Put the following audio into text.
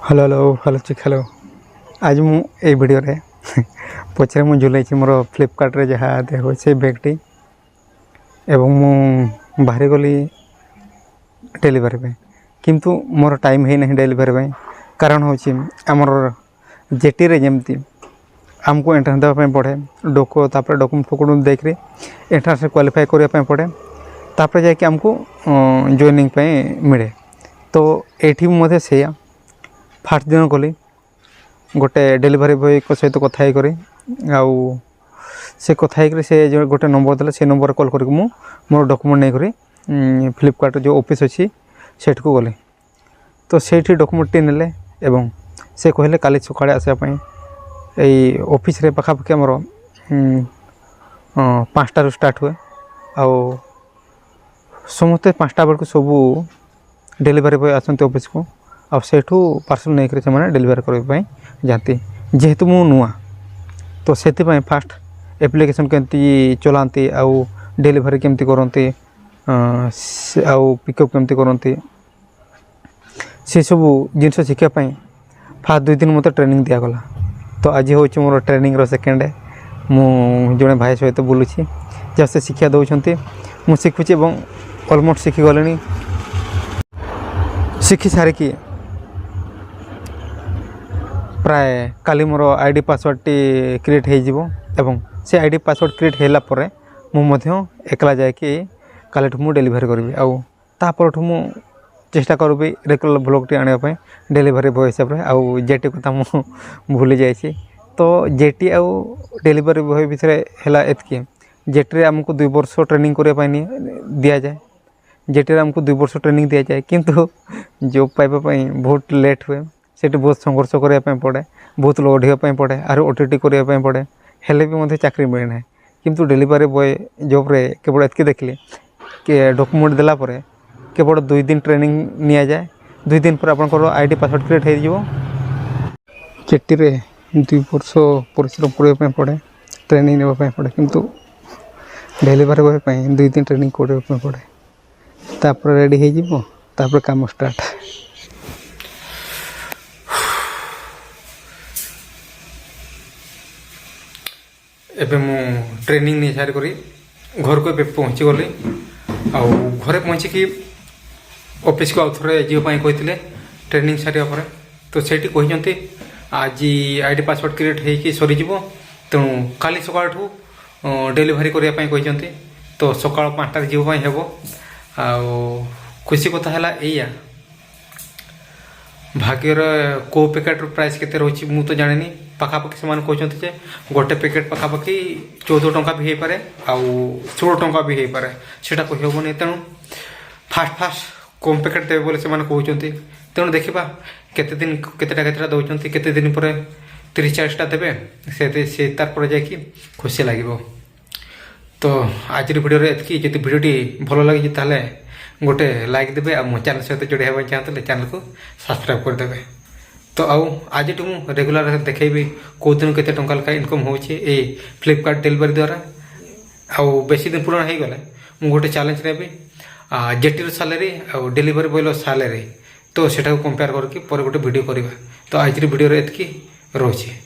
Hello hello hello चिक hello आज मु ए वीडियो रे पछरे मु झुलाई मोर फ्लिपकार्ट रे जहाँ देखो से बैगटी एवं मु बाहरी गली डेलीवरी पे किंतु मोर टाइम है नहीं डेलीवरी पे कारण होची हमर जेटी रे जेमती हमको एंट्रेंस देवा पड़े डोको तापर डॉक्यूमेंट फकुड देख रे एंट्रेंस क्वालिफाई करने पड़े तापर जाके हमको जॉइनिंग पे मिले तो एठी मधे से फास्ट दिन गली गोटे डेलीवरी बॉय सहित कथा आउ से कथा से जो गोटे नंबर देला से नंबर कॉल करके मु मोर डॉक्यूमेंट नहीं करी फ्लिपकार्ट जो ऑफिस अच्छी सेठ को गली तो सेठी डॉक्यूमेंट टी नेले एवं से कहले काली सकाळे आसापई यही ऑफिस रे पाखापाखि आमर 5टारू स्टार्ट हुए आउ समस्ते 5टा बेलू सबू डेलीवरी बॉय आसते ऑफिस को आ सेठू पार्सल नहीं कर डेलीवरी करने जाती जेहेतु मु नुआ तो से फास्ट एप्लिकेशन केमती चलाती आउ डेलीवरी केमती करती आउ पिकअप केमती करती से सब जिनस शिखापी फास्ट 2 दिन मत ट्रेनिंग दिगला तो आज हूँ मोर ट्रेनिंग रो सेकेंड मु जड़े भाई सहित बुलूची जहाँ से शिक्षा दौरान मु शिखुची ऑलमोस्ट शिखी गले शिखी सारिकी प्राय काली मोर आईडी पासवर्ड टी क्रिएट हो से आईडी पासवर्ड क्रिएट होला परे मु मध्य एकला जाके काली मु डेलीवरी करी आउ तापर मु चेष्टा करी रेगुलर ब्लॉग टी आने डेलीवरी बॉय हिसाब से आउ जेटी कथा मु भूली जाइए तो जेटी आउ डेलीवरी बॉय विषय है एतकी जेटी आमको 2 वर्ष ट्रेनिंग करने दि जाए जेटी आमको 2 वर्ष ट्रेनिंग दि जाए किंतु जॉब पाइबापी बहुत लेट हुए से बहुत संघर्ष करने पड़े बहुत लड़ाई पड़े आर ओटीटी करने पड़े हेले भी चाकरी मिले ना किंतु डेलीवरी बॉय जॉब रे केवल एतकी देखली कि डॉक्यूमेंट देलापर केवल 2 दिन ट्रेनिंग नि जाए 2 दिन पर आपंकर आईडी पासवर्ड क्रिएट हो जेटी रे 2 वर्ष परिश्रम करने पड़े ट्रेनिंग नापी पड़े किंतु डेलीवरी बॉय 2 दिन ट्रेनिंग करने पड़े तापर रेडी हो काम स्टार्ट एबे मु ट्रेनिंग नहीं सारी करी घर को पहुँची गली आउ घरे पहुँचिकी ऑफिस को आउे जीवाई कहते ट्रेनिंग सारे तो सेठी कहते आज आईडी पासवर्ड क्रिएट होगी सरीज तेणु काली सकाळू डेलीवरी करने तो सकाळ 5टार जीवाई हे खुशी कथा है या भाग्यर को पैकेट प्राइस केते रोची मु तो जाने पाखापाखि से कहते गोटे पैकेट पाखापाखि 14 टंका भी हो पारे आउ 16 टंका भी हो पारे सेटा कहबनी तेणु फास्ट कम पैकेट देवे बोले से कहते तेणु देखा केते दिन केतेटा दौरान केते दिन पर 30-40टा देवे से तार जाकि खुशी लगे तो आज वीडियो एतकी जब वीडियोटी भल लगी ताले गोटे लाइक देवे आ मो चैनल सहित जोड़ी होगा चाहते चैनल को सब्सक्राइब करदे तो आउ आज मुझे रेगुलर देखेबी कौ दिन केते टंका लेखा इनकम होची ए फ्लिपकार्ट डेलीवरी द्वारा आउ बेसी दिन पुराना हो गले मु गोटे चैलेंज नेबी जेटी सैलरी आउ डेलीवरी बॉय सैलरी तो सेटा कंपेयर करके पर गोटे वीडियो करवा तो आज वीडियो एतकी रोचे।